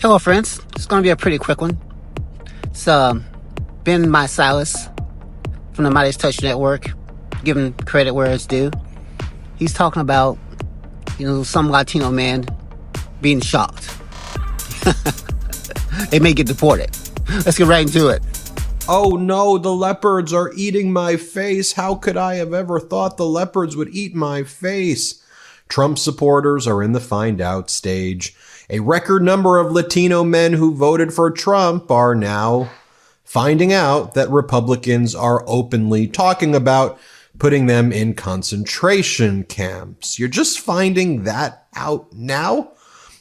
Hello, friends. It's going to be a pretty quick one. It's Ben Meiselas from the MeidasTouch network, giving credit where it's due. He's talking about, some Latino man being shocked. They may get deported. Let's get right into it. Oh no, the leopards are eating my face. How could I have ever thought the leopards would eat my face? Trump supporters are in the find out stage. A record number of Latino men who voted for Trump are now finding out that Republicans are openly talking about putting them in concentration camps. You're just finding that out now?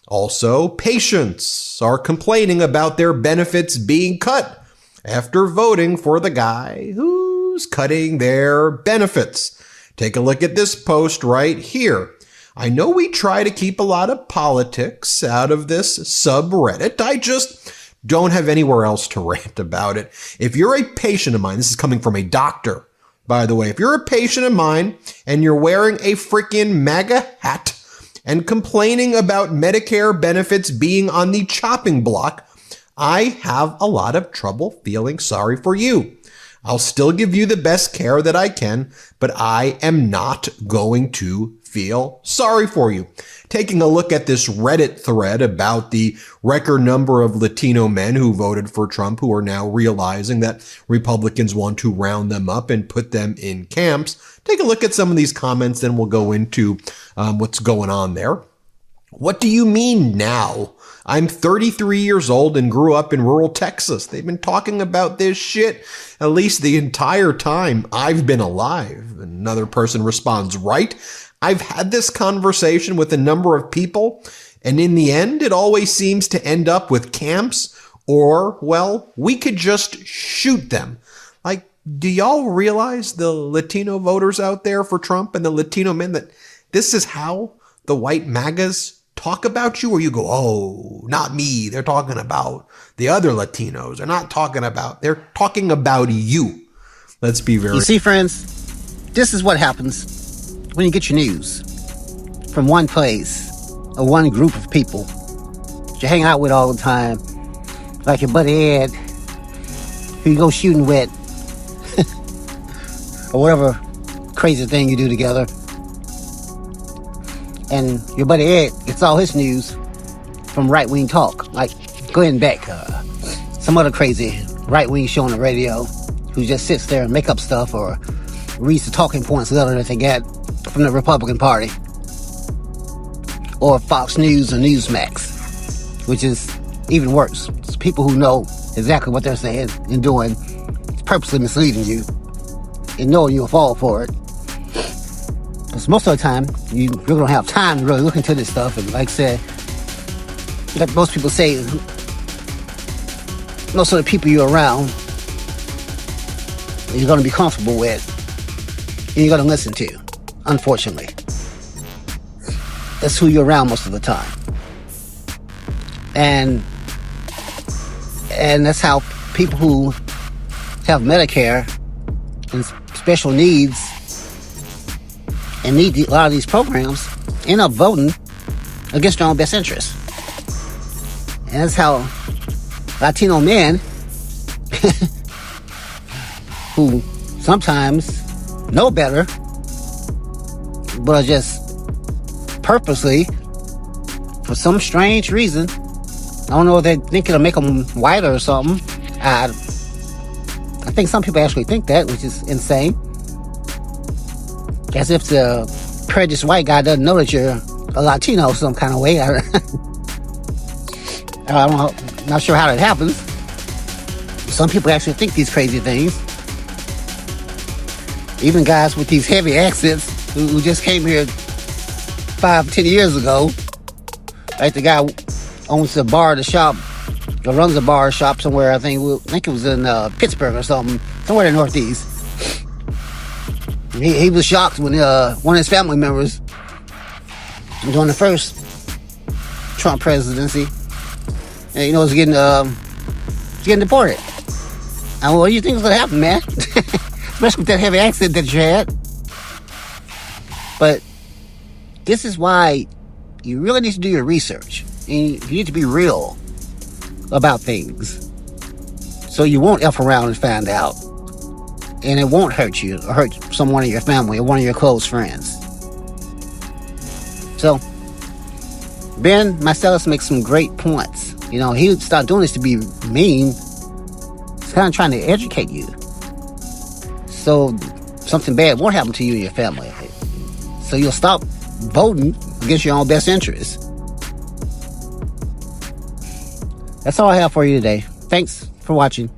Also, patients are complaining about their benefits being cut after voting for the guy who's cutting their benefits. Take a look at this post right here. I know we try to keep a lot of politics out of this subreddit. I just don't have anywhere else to rant about it. If you're a patient of mine, this is coming from a doctor, by the way. If you're a patient of mine and you're wearing a freaking MAGA hat and complaining about Medicare benefits being on the chopping block, I have a lot of trouble feeling sorry for you. I'll still give you the best care that I can, but I am not going to feel sorry for you. Taking a look at this Reddit thread about the record number of Latino men who voted for Trump who are now realizing that Republicans want to round them up and put them in camps. Take a look at some of these comments, then we'll go into what's going on there. What do you mean now? I'm 33 years old and grew up in rural Texas. They've been talking about this shit at least the entire time I've been alive. Another person responds, right? I've had this conversation with a number of people, and in the end, it always seems to end up with camps or, well, we could just shoot them. Like, do y'all realize the Latino voters out there for Trump and the Latino men that this is how the white MAGAs talk about you? Or you go, oh, not me. They're talking about the other Latinos. They're talking about you. Let's be very... You see, friends, this is what happens when you get your news from one place or one group of people that you hang out with all the time, like your buddy Ed, who you go shooting with, or whatever crazy thing you do together. And your buddy Ed gets all his news from right-wing talk, like Glenn Beck, some other crazy right-wing show on the radio who just sits there and make up stuff or reads the talking points that they get from the Republican Party, or Fox News or Newsmax, which is even worse. It's people who know exactly what they're saying and doing, purposely misleading you and knowing you'll fall for it. Because most of the time, you really don't have time to really look into this stuff. And like I said, like most people say, most of the people you're around, you're going to be comfortable with and you're going to listen to, unfortunately. That's who you're around most of the time. And that's how people who have Medicare and special needs and need a lot of these programs end up voting against their own best interests. And that's how Latino men who sometimes know better but are just purposely, for some strange reason, I don't know if they think it'll make them whiter or something. I think some people actually think that, which is insane. As if the prejudiced white guy doesn't know that you're a Latino some kind of way. I don't know, not sure how that happens. Some people actually think these crazy things. Even guys with these heavy accents who just came here 5-10 years ago. Like the guy who owns a bar, the shop, or runs a bar shop somewhere. I think it was in Pittsburgh or something, somewhere in the Northeast. He was shocked when one of his family members, during the first Trump presidency, was getting deported. And what do you think is going to happen, man? Especially with that heavy accent that you had. But this is why you really need to do your research. And you need to be real about things. So you won't F around and find out. And it won't hurt you or hurt someone in your family or one of your close friends. So, Ben Meiselas makes some great points. You know, he would start doing this to be mean. He's kind of trying to educate you. So, something bad won't happen to you and your family. So you'll stop voting against your own best interests. That's all I have for you today. Thanks for watching.